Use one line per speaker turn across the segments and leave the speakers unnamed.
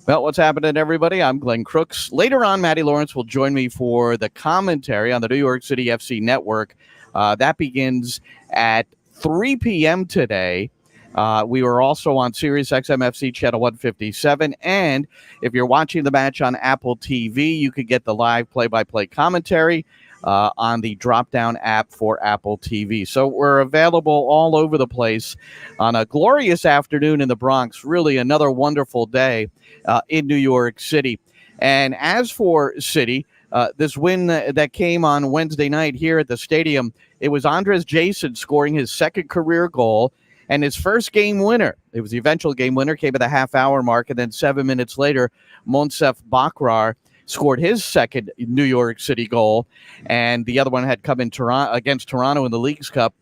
Well, what's happening, everybody? I'm Glenn Crooks. Later on, Matty Lawrence will join me for the commentary on the New York City FC Network. That begins at 3 p.m. today. We were also on Sirius XM-FC Channel 157. And if you're watching the match on Apple TV, you could get the live play-by-play commentary on the drop-down app for Apple TV. So we're available all over the place on a glorious afternoon in the Bronx. Really another wonderful day in New York City. And as for City, this win that came on Wednesday night here at the stadium, it was Andres Jason scoring his second career goal and his first game winner. It was the eventual game winner, came at the half-hour mark, and then 7 minutes later, Monsef Bakrar scored his second New York City goal, and the other one had come in against Toronto in the Leagues Cup.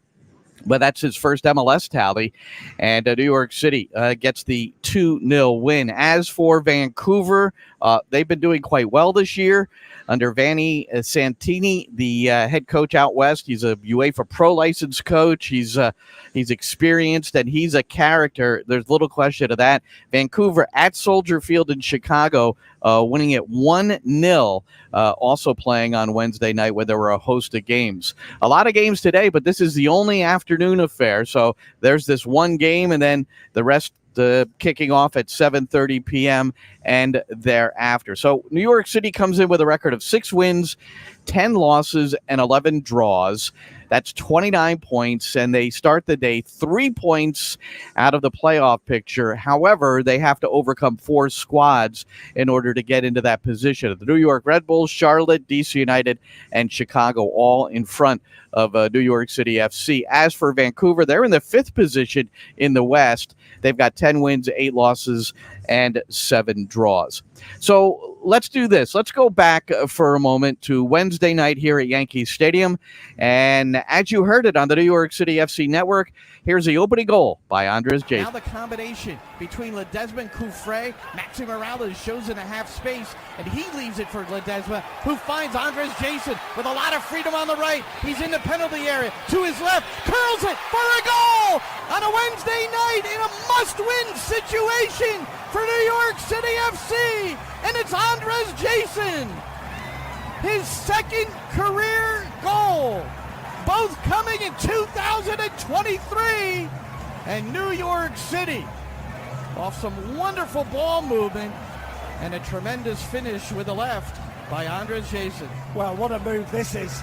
But that's his first MLS tally, and New York City gets the 2-0 win. As for Vancouver, they've been doing quite well this year under Vanni Santini, the head coach out west. He's a UEFA Pro license coach. He's experienced, and he's a character. There's little question of that. Vancouver at Soldier Field in Chicago, winning it 1-0, also playing on Wednesday night where there were a host of games. A lot of games today, but this is the only afternoon affair. So there's this one game, and then the rest kicking off at 7:30 p.m. and thereafter. So New York City comes in with a record of 6 wins, 10 losses, and 11 draws. That's 29 points, and they start the day 3 points out of the playoff picture. However, they have to overcome 4 squads in order to get into that position. The New York Red Bulls, Charlotte, DC United, and Chicago all in front of New York City FC. As for Vancouver, they're in the 5th position in the West. They've got 10 wins, 8 losses, and 7 draws. So let's do this. Let's go back for a moment to Wednesday night here at Yankee Stadium. And as you heard it on the New York City FC Network, here's the opening goal by Andres Jason.
Now the combination between Ledesma and Coufret. Maxi Morales shows in a half space, and he leaves it for Ledesma, who finds Andres Jason with a lot of freedom on the right. He's in the penalty area. To his left, curls it for a goal on a Wednesday night in a must-win situation for New York City FC, and it's Andres Jason. His second career goal, both coming in 2023, and New York City off some wonderful ball movement and a tremendous finish with the left by Andres Jason.
Well, what a move this is.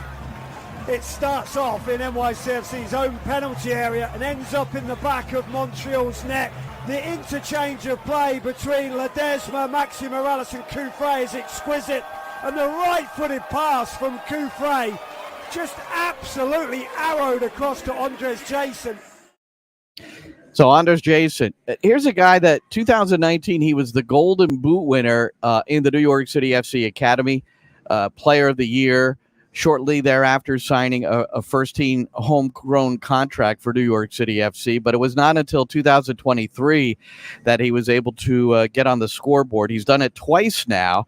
It starts off in NYCFC's own penalty area and ends up in the back of Montreal's net. The interchange of play between Ledesma, Maxi Morales and Coufret is exquisite, and the right-footed pass from Coufret just absolutely arrowed across to Andres Jason.
So Andres Jason, here's a guy that 2019, he was the Golden Boot winner in the New York City FC Academy, Player of the Year. Shortly thereafter, signing a first-team homegrown contract for New York City FC. But it was not until 2023 that he was able to get on the scoreboard. He's done it twice now.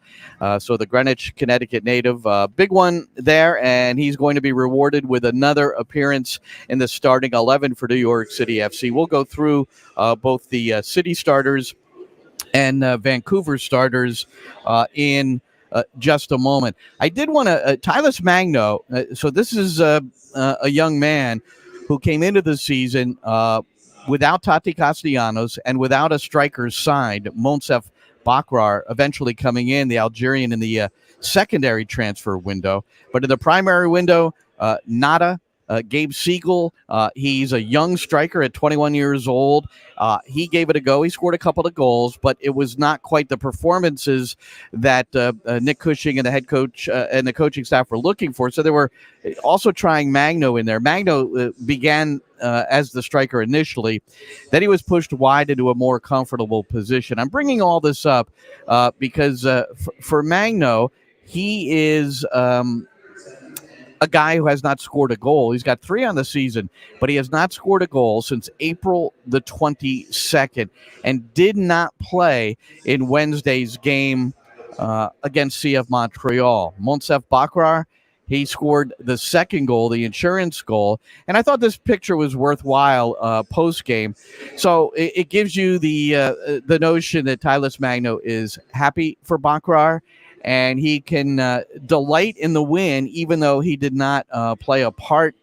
So the Greenwich, Connecticut native, big one there, and he's going to be rewarded with another appearance in the starting 11 for New York City FC. We'll go through both the City starters and Vancouver starters in just a moment. I did want to, Tyler Magno, so this is a young man who came into the season without Tati Castellanos and without a striker signed, Monsef Bakrar, eventually coming in, the Algerian, in the secondary transfer window. But in the primary window, nada. Gabe Siegel, he's a young striker at 21 years old. He gave it a go. He scored a couple of goals, but it was not quite the performances that Nick Cushing and the head coach and the coaching staff were looking for. So they were also trying Magno in there. Magno began as the striker initially. Then he was pushed wide into a more comfortable position. I'm bringing all this up because for Magno, he is a guy who has not scored a goal. He's got 3 on the season, but he has not scored a goal since April the 22nd and did not play in Wednesday's game against CF Montreal. Monsef Bakrar, He scored the second goal, the insurance goal, and I thought this picture was worthwhile post game. So it gives you the notion that Tyler Magno is happy for Bakrar, and he can delight in the win, even though he did not play a part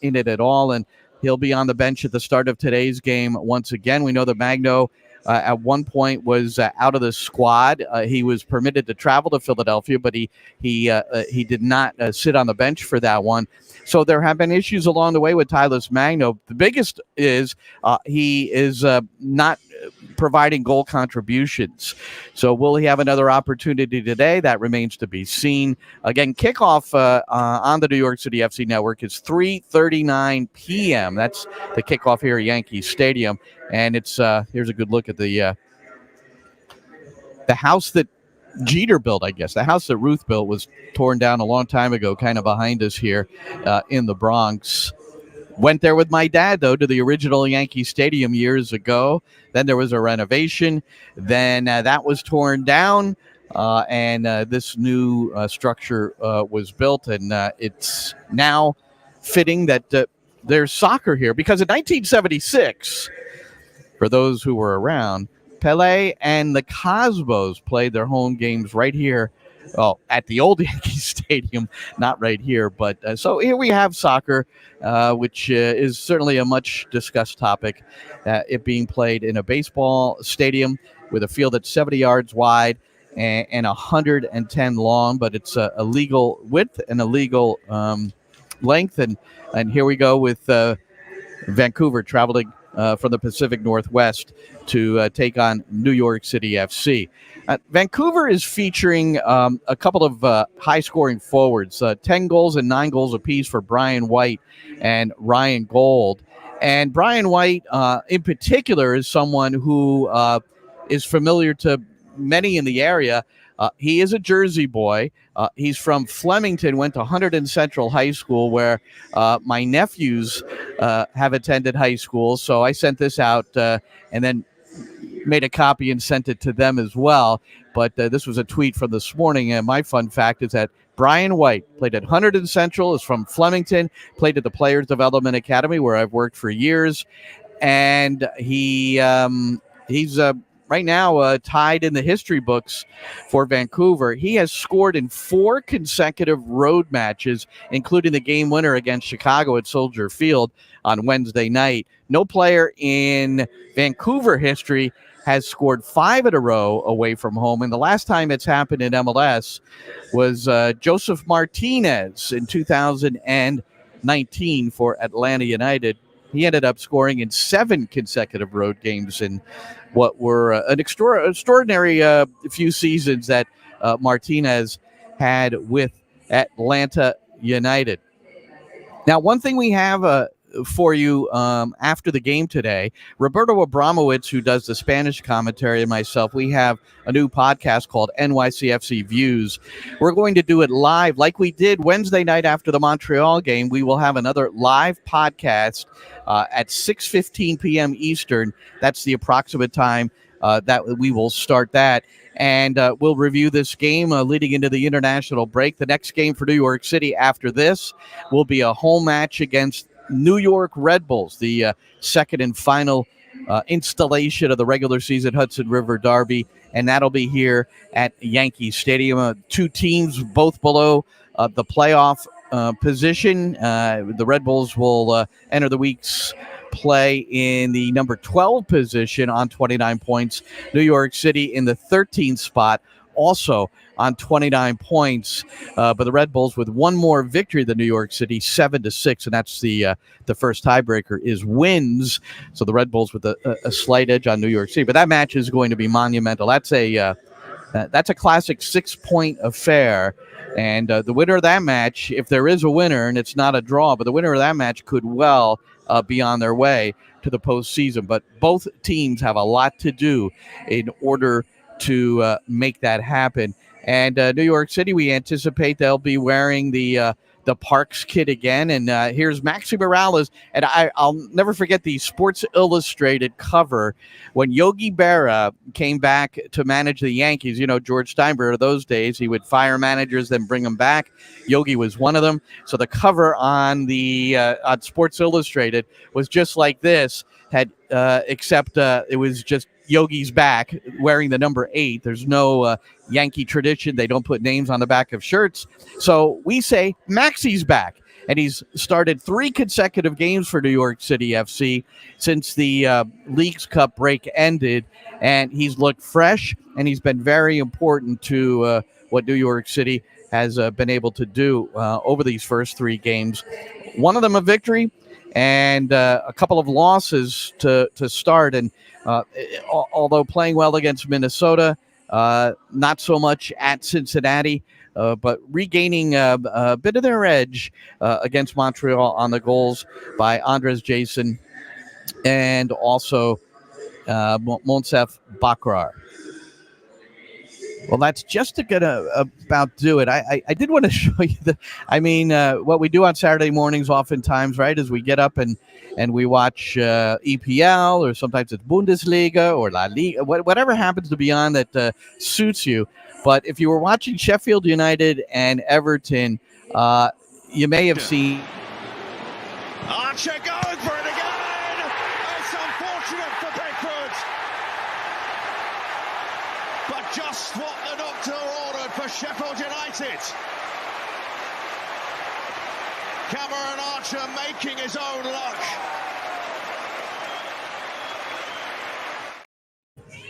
in it at all. And he'll be on the bench at the start of today's game once again. We know that Magno at one point was out of the squad. He was permitted to travel to Philadelphia, but he did not sit on the bench for that one. So there have been issues along the way with Tyler Magno. The biggest is he is not providing goal contributions. So will he have another opportunity today? That remains to be seen. Again, kickoff on the New York City FC Network is 3:39 p.m. That's the kickoff here at Yankee Stadium. And it's here's a good look at the house that Jeter built, I guess. The house that Ruth built was torn down a long time ago, kind of behind us here in the Bronx. Went there with my dad, though, to the original Yankee Stadium years ago. Then there was a renovation. Then that was torn down, and this new structure was built. And it's now fitting that there's soccer here. Because in 1976, for those who were around, Pelé and the Cosmos played their home games right here. Well, at the old Yankee Stadium, not right here. But so here we have soccer, which is certainly a much discussed topic, it being played in a baseball stadium with a field that's 70 yards wide and 110 long, but it's a legal width and a legal length. And here we go with Vancouver traveling from the Pacific Northwest to take on New York City FC. Vancouver is featuring a couple of high-scoring forwards, 10 goals and 9 goals apiece for Brian White and Ryan Gold. And Brian White, in particular, is someone who is familiar to many in the area. He is a Jersey boy. He's from Flemington, went to Hunterdon Central High School, where my nephews have attended high school. So I sent this out and then made a copy and sent it to them as well. But this was a tweet from this morning. And my fun fact is that Brian White played at Hunterdon Central, is from Flemington, played at the Players Development Academy, where I've worked for years. And he's right now tied in the history books for Vancouver. He has scored in 4 consecutive road matches, including the game winner against Chicago at Soldier Field on Wednesday night. No player in Vancouver history has scored 5 in a row away from home. And the last time it's happened in MLS was Joseph Martinez in 2019 for Atlanta United. He ended up scoring in 7 consecutive road games in what were an extraordinary few seasons that Martinez had with Atlanta United. Now, one thing we have for you after the game today, Roberto Abramowitz, who does the Spanish commentary, and myself, we have a new podcast called NYCFC Views. We're going to do it live like we did Wednesday night after the Montreal game. We will have another live podcast at 6:15 p.m. Eastern. That's the approximate time that we will start that. And we'll review this game leading into the international break. The next game for New York City after this will be a home match against New York Red Bulls, the second and final installation of the regular season Hudson River Derby, and that'll be here at Yankee Stadium. 2 teams both below the playoff position. The Red Bulls will enter the week's play in the number 12 position on 29 points. New York City in the 13th spot, also on 29 points, but the Red Bulls with one more victory than New York City, 7-6, and that's the first tiebreaker is wins. So the Red Bulls with a slight edge on New York City, but that match is going to be monumental. That's a classic 6-point affair, and the winner of that match, if there is a winner, and it's not a draw, but the winner of that match could well be on their way to the postseason. But both teams have a lot to do in order to make that happen. And New York City, we anticipate they'll be wearing the the Parks kid again. And here's Maxi Morales. And I'll never forget the Sports Illustrated cover when Yogi Berra came back to manage the Yankees. You know, George Steinbrenner, those days, he would fire managers, then bring them back. Yogi was one of them. So the cover on the on Sports Illustrated was just like this, except it was just Yogi's back wearing the number 8. There's no Yankee tradition. They don't put names on the back of shirts. So we say Maxi's back. And he's started 3 consecutive games for New York City FC since the Leagues Cup break ended. And he's looked fresh, and he's been very important to what New York City has been able to do over these first 3 games. One of them a victory, and a couple of losses to start. And although playing well against Minnesota, not so much at Cincinnati, but regaining a bit of their edge against Montreal on the goals by Andres Jason and also Monsef Bakrar. Well, that's just gonna about do it. I did want to show you what we do on Saturday mornings oftentimes, right, is we get up and we watch EPL, or sometimes it's Bundesliga or La Liga, whatever happens to be on that suits you. But if you were watching Sheffield United and Everton, you may have seen
Archer going for it again. It's unfortunate for Pickford, but just what the doctor ordered for Sheffield United. Cameron Archer making his own luck.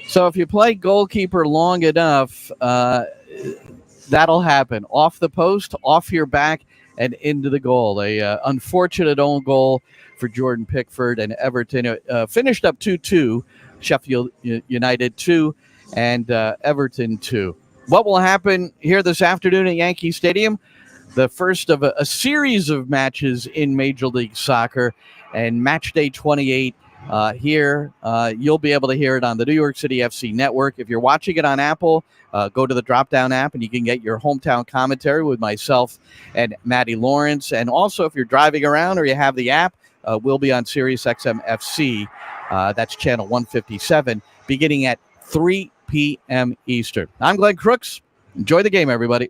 So if you play goalkeeper long enough, that'll happen. Off the post, off your back, and into the goal. A unfortunate own goal for Jordan Pickford, and Everton finished up 2-2. Sheffield United 2 and Everton 2. What will happen here this afternoon at Yankee Stadium? The first of a series of matches in Major League Soccer, and match day 28 here. You'll be able to hear it on the New York City FC network. If you're watching it on Apple, go to the drop-down app and you can get your hometown commentary with myself and Matty Lawrence. And also, if you're driving around or you have the app, we'll be on Sirius XM FC. That's channel 157, beginning at 3 p.m. Eastern. I'm Glenn Crooks. Enjoy the game, everybody.